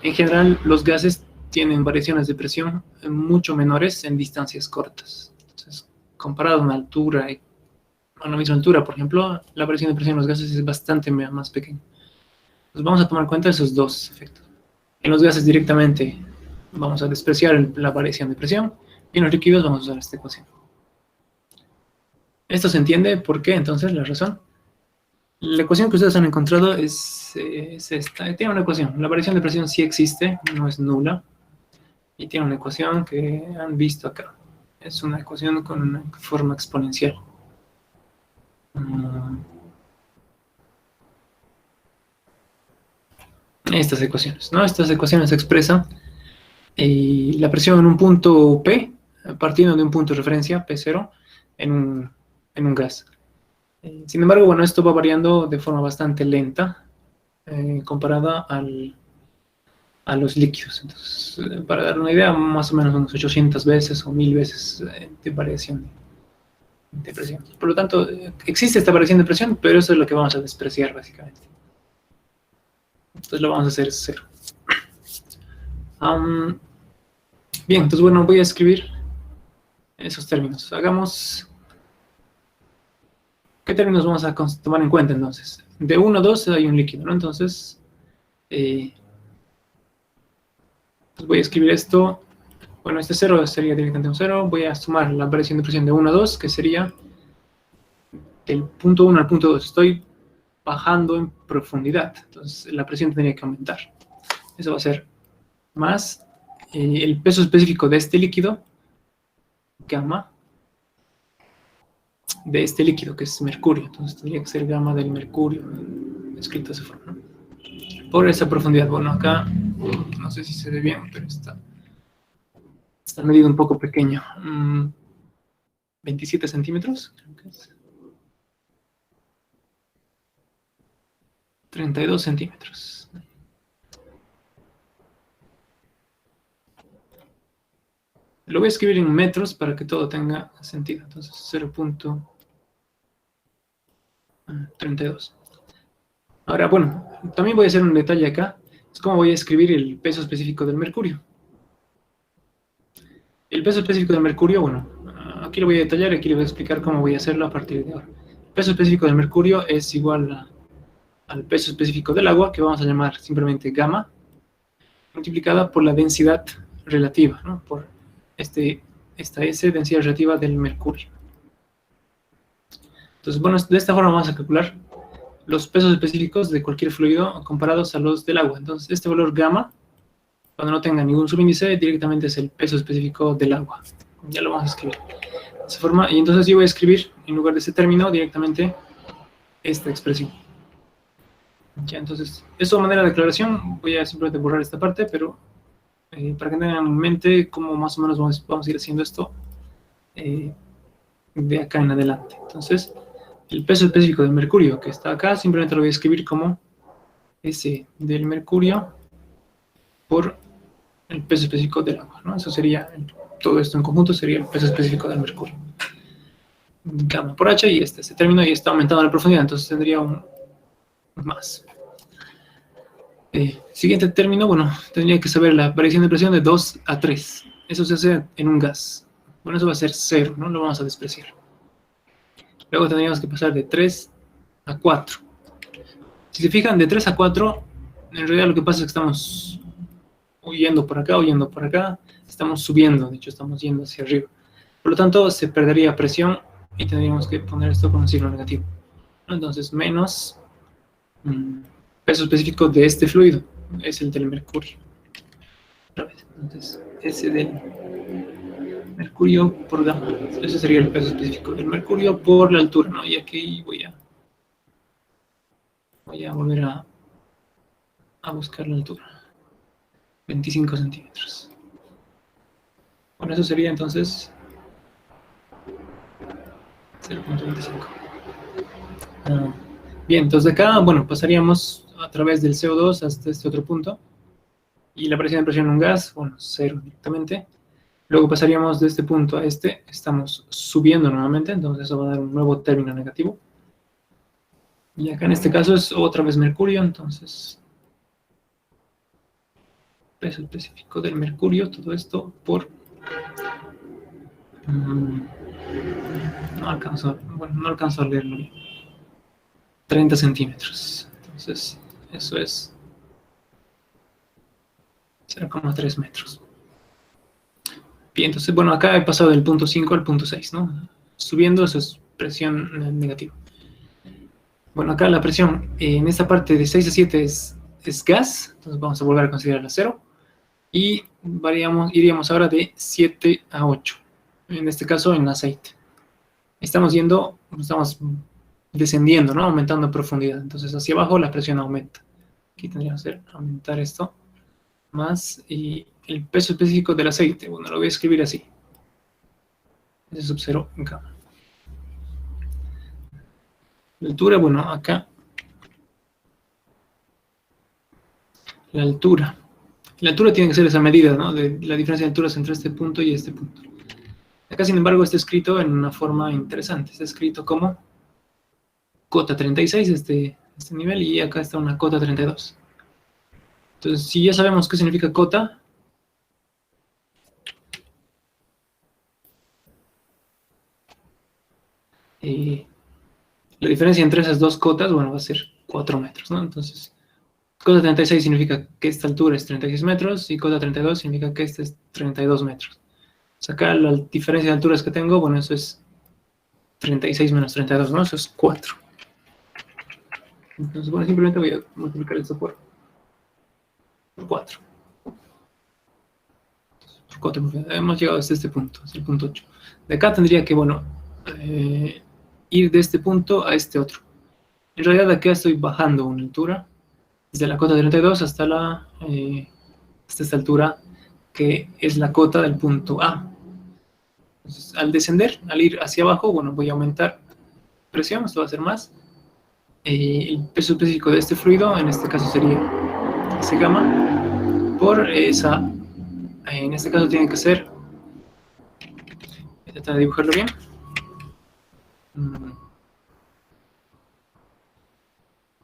en general los gases tienen variaciones de presión mucho menores en distancias cortas. Entonces, comparado a una altura, a una misma altura, por ejemplo, la variación de presión en los gases es bastante más pequeña. Entonces vamos a tomar en cuenta esos dos efectos. En los gases directamente vamos a despreciar la variación de presión, y en los líquidos vamos a usar esta ecuación. ¿Esto se entiende? ¿Por qué? Entonces, la razón. La ecuación que ustedes han encontrado es esta. Tiene una ecuación. La variación de presión sí existe, no es nula. Y tiene una ecuación que han visto acá. Es una ecuación con una forma exponencial. Estas ecuaciones, ¿no? Estas ecuaciones expresan la presión en un punto P, partiendo de un punto de referencia, P0, en un gas. Sin embargo, bueno, esto va variando de forma bastante lenta comparada a los líquidos. Entonces, para dar una idea, más o menos unos 800 veces o 1000 veces de variación de presión. Por lo tanto, existe esta variación de presión, pero eso es lo que vamos a despreciar, básicamente. Entonces lo vamos a hacer cero. Bien, entonces bueno, voy a escribir esos términos. ¿Qué términos vamos a tomar en cuenta entonces? De 1 a 2 hay un líquido, ¿no? Entonces, pues voy a escribir esto. Bueno, este 0 sería directamente un 0. Voy a sumar la variación de presión de 1 a 2, que sería del punto 1 al punto 2. Estoy bajando en profundidad, entonces la presión tendría que aumentar. Eso va a ser más el peso específico de este líquido, gamma, de este líquido, que es mercurio. Entonces tendría que ser gamma del mercurio, escrito de esa forma, ¿no? Por esa profundidad. Bueno, acá, no sé si se ve bien, pero está medido un poco pequeño. 27 centímetros, creo que es. 32 centímetros. Lo voy a escribir en metros para que todo tenga sentido. Entonces, 0.32. Ahora, bueno, también voy a hacer un detalle acá. Es cómo voy a escribir el peso específico del mercurio. El peso específico del mercurio, bueno, aquí lo voy a detallar y aquí le voy a explicar cómo voy a hacerlo a partir de ahora. El peso específico del mercurio es igual al peso específico del agua, que vamos a llamar simplemente gamma, multiplicada por la densidad relativa, ¿no? Por esta S, densidad relativa del mercurio. Entonces, bueno, de esta forma vamos a calcular los pesos específicos de cualquier fluido comparados a los del agua. Entonces, este valor gamma, cuando no tenga ningún subíndice, directamente es el peso específico del agua. Ya lo vamos a escribir de esa forma. Y entonces yo voy a escribir, en lugar de ese término, directamente esta expresión. Ya, entonces, eso de manera de declaración, voy a simplemente borrar esta parte, pero para que tengan en mente cómo más o menos vamos a ir haciendo esto de acá en adelante. Entonces, el peso específico del mercurio que está acá, simplemente lo voy a escribir como S del mercurio por el peso específico del agua, ¿no? Eso sería, todo esto en conjunto sería el peso específico del mercurio. Gamma por H, y este término y está aumentando la profundidad, entonces tendría un más. Siguiente término, bueno, tendría que saber la variación de presión de 2 a 3. Eso se hace en un gas. Bueno, eso va a ser 0, ¿no? Lo vamos a despreciar. Luego tendríamos que pasar de 3 a 4. Si se fijan, de 3 a 4, en realidad lo que pasa es que estamos huyendo por acá, estamos subiendo, de hecho estamos yendo hacia arriba. Por lo tanto, se perdería presión y tendríamos que poner esto con un signo negativo. Entonces, menos peso específico de este fluido, es el del mercurio. Otra vez, entonces, ese del mercurio por gamma. Ese sería el peso específico del mercurio por la altura, ¿no? Y aquí voy a volver a buscar la altura. 25 centímetros. Bueno, eso sería entonces 0.25. Bien, entonces de acá, bueno, pasaríamos a través del CO2 hasta este otro punto. Y la presión en un gas, bueno, 0 directamente. Luego pasaríamos de este punto a este, estamos subiendo nuevamente, entonces eso va a dar un nuevo término negativo. Y acá en este caso es otra vez mercurio, entonces peso específico del mercurio, todo esto por... no alcanzo a leerlo bien. 30 centímetros. Entonces, eso es 0,3 metros. Bien, entonces, bueno, acá he pasado del punto 5 al punto 6, ¿no? Subiendo, eso es presión negativa. Bueno, acá la presión en esta parte de 6 a 7 es gas, entonces vamos a volver a considerarla 0. Y iríamos ahora de 7 a 8, en este caso en aceite. Estamos descendiendo, ¿no? Aumentando profundidad. Entonces hacia abajo la presión aumenta. Aquí tendríamos que aumentar esto más y el peso específico del aceite. Bueno, lo voy a escribir así. S sub 0 en gamma. La altura, bueno, acá. La altura. La altura tiene que ser esa medida, ¿no? De la diferencia de alturas entre este punto y este punto. Acá, sin embargo, está escrito en una forma interesante. Está escrito como cota 36, este nivel, y acá está una cota 32. Entonces, si ya sabemos qué significa cota, la diferencia entre esas dos cotas, bueno, va a ser 4 metros, ¿no? Entonces, cota 36 significa que esta altura es 36 metros y cota 32 significa que esta es 32 metros. Pues acá la diferencia de alturas que tengo, bueno, eso es 36 menos 32, ¿no? Eso es 4. Entonces, bueno, simplemente voy a multiplicar esto por 4. Por 4, hemos llegado hasta este punto, hasta el punto 8. De acá tendría que, bueno, ir de este punto a este otro. En realidad acá estoy bajando una altura, desde la cota 32 hasta esta altura, que es la cota del punto A. Entonces, al descender, al ir hacia abajo, bueno, voy a aumentar presión, esto va a ser más. El peso específico de este fluido, en este caso sería ese gamma, por esa, en este caso tiene que ser, voy a tratar de dibujarlo bien,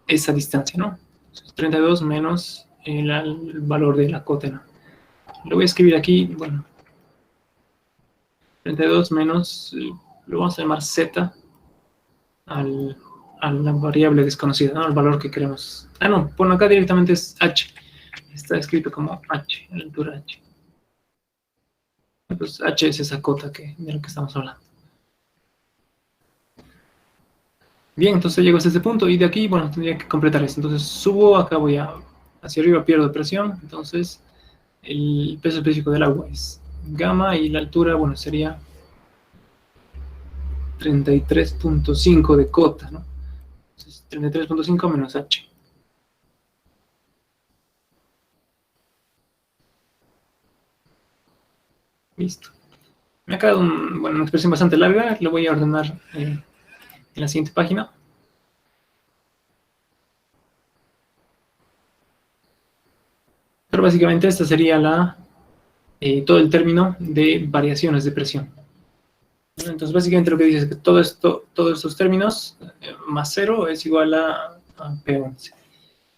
esa distancia, ¿no? Entonces, 32 menos el valor de la cota, ¿no? Lo voy a escribir aquí, bueno, 32 menos, lo vamos a llamar z a la variable desconocida, ¿no? Al valor que queremos. Ah, no, bueno, acá directamente es h. Está escrito como h, la altura h. Pues h es esa cota de la que estamos hablando. Bien, entonces llego hasta este punto y de aquí, bueno, tendría que completar esto. Entonces subo, acá voy hacia arriba, pierdo presión. Entonces el peso específico del agua es gamma y la altura, bueno, sería 33.5 de cota, ¿no? Entonces 33.5 menos h. Listo. Me ha quedado una expresión bastante larga, lo voy a ordenar en la siguiente página. Pero básicamente esta sería todo el término de variaciones de presión. Entonces básicamente lo que dice es que todos estos términos más 0 es igual a P11.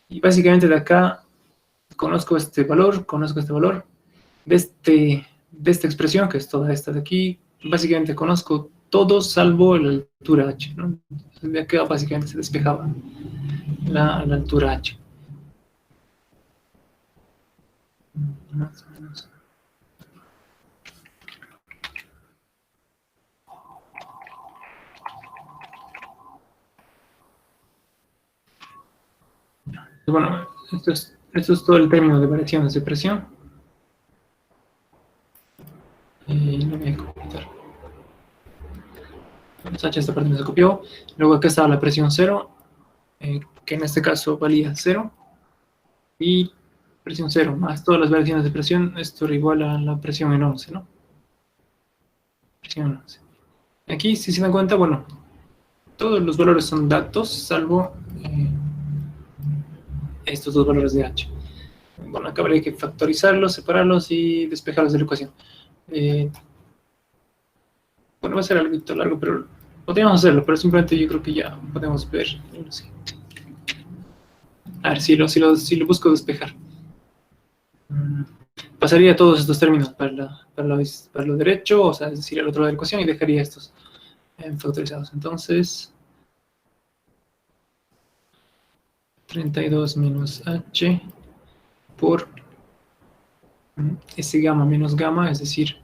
Y básicamente de acá conozco este valor, de esta expresión, que es toda esta de aquí, básicamente conozco todo salvo la altura h, ¿no? De acá básicamente se despejaba la altura h. Más o menos. Bueno, esto es todo el término de variaciones de presión. Y lo voy a copiar. H, esta parte no se copió. Luego acá estaba la presión 0, que en este caso valía 0. Y presión 0 más todas las variaciones de presión, esto era igual a la presión en 11, ¿no? Presión en 11. Aquí, si se dan cuenta, bueno, todos los valores son datos, salvo estos dos valores de h. Bueno, acá habría que factorizarlos, separarlos y despejarlos de la ecuación. Bueno, va a ser algo largo, pero podríamos hacerlo, pero simplemente yo creo que ya podemos ver. No sé. A ver, si lo busco despejar. Pasaría todos estos términos para lo derecho, o sea, es decir, al otro lado de la ecuación, y dejaría estos factorizados. Entonces, 32 menos h por S gamma menos gamma, es decir,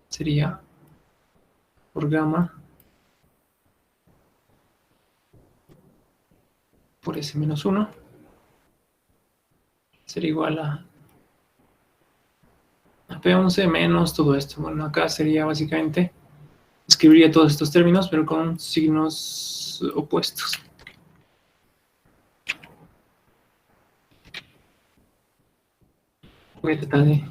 sería por gamma por S menos 1, sería igual a P11 menos todo esto. Bueno, acá sería básicamente, escribiría todos estos términos, pero con signos opuestos. Voy a tratar de...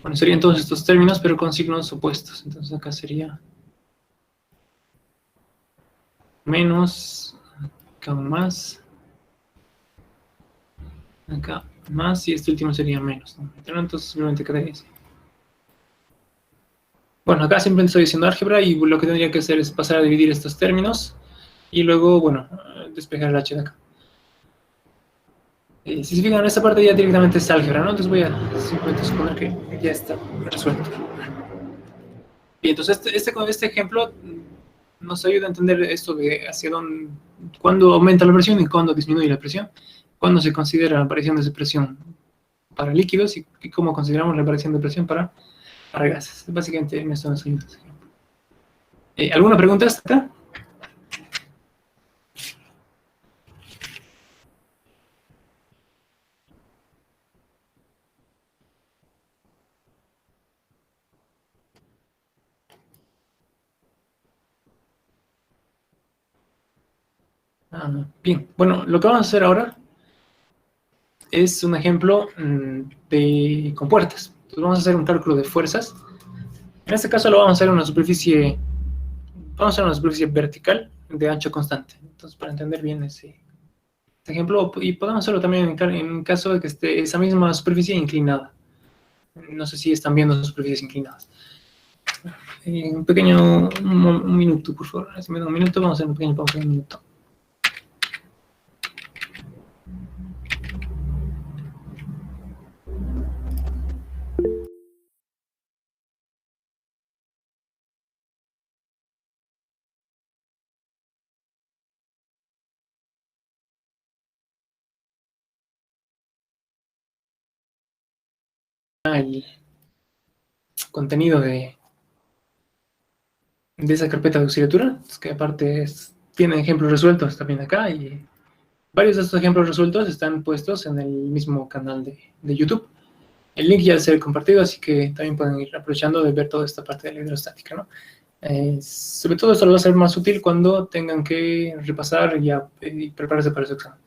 Bueno, serían todos estos términos, pero con signos opuestos. Entonces acá sería menos, acá más, acá más, y este último sería menos, ¿no? Entonces simplemente quedaría así. Bueno, acá simplemente estoy diciendo álgebra, y lo que tendría que hacer es pasar a dividir estos términos, y luego, bueno, despejar el h de acá. Si se fijan, esta parte ya directamente es álgebra, ¿no? Entonces voy a simplemente suponer que ya está resuelto. Bien, entonces este ejemplo nos ayuda a entender esto de hacia dónde, cuándo aumenta la presión y cuándo disminuye la presión, cuándo se considera variaciones de presión para líquidos y cómo consideramos la variación de presión para gases. Básicamente en esto nos ayuda este ejemplo. ¿Alguna pregunta hasta acá? Bien, bueno, lo que vamos a hacer ahora es un ejemplo de compuertas. Entonces vamos a hacer un cálculo de fuerzas. En este caso lo vamos a hacer en una superficie, vertical de ancho constante. Entonces, para entender bien ese ejemplo, y podemos hacerlo también en caso de que esté esa misma superficie inclinada. No sé si están viendo superficies inclinadas. Un pequeño, un minuto, por favor. Si me da un minuto, vamos a hacer un pequeño pausa de un minuto. El contenido de esa carpeta de auxiliatura, que aparte tiene ejemplos resueltos también acá, y varios de estos ejemplos resueltos están puestos en el mismo canal de YouTube. El link ya se ha compartido, así que también pueden ir aprovechando de ver toda esta parte de la hidrostática, ¿no? Sobre todo esto lo va a ser más útil cuando tengan que repasar y prepararse para su examen.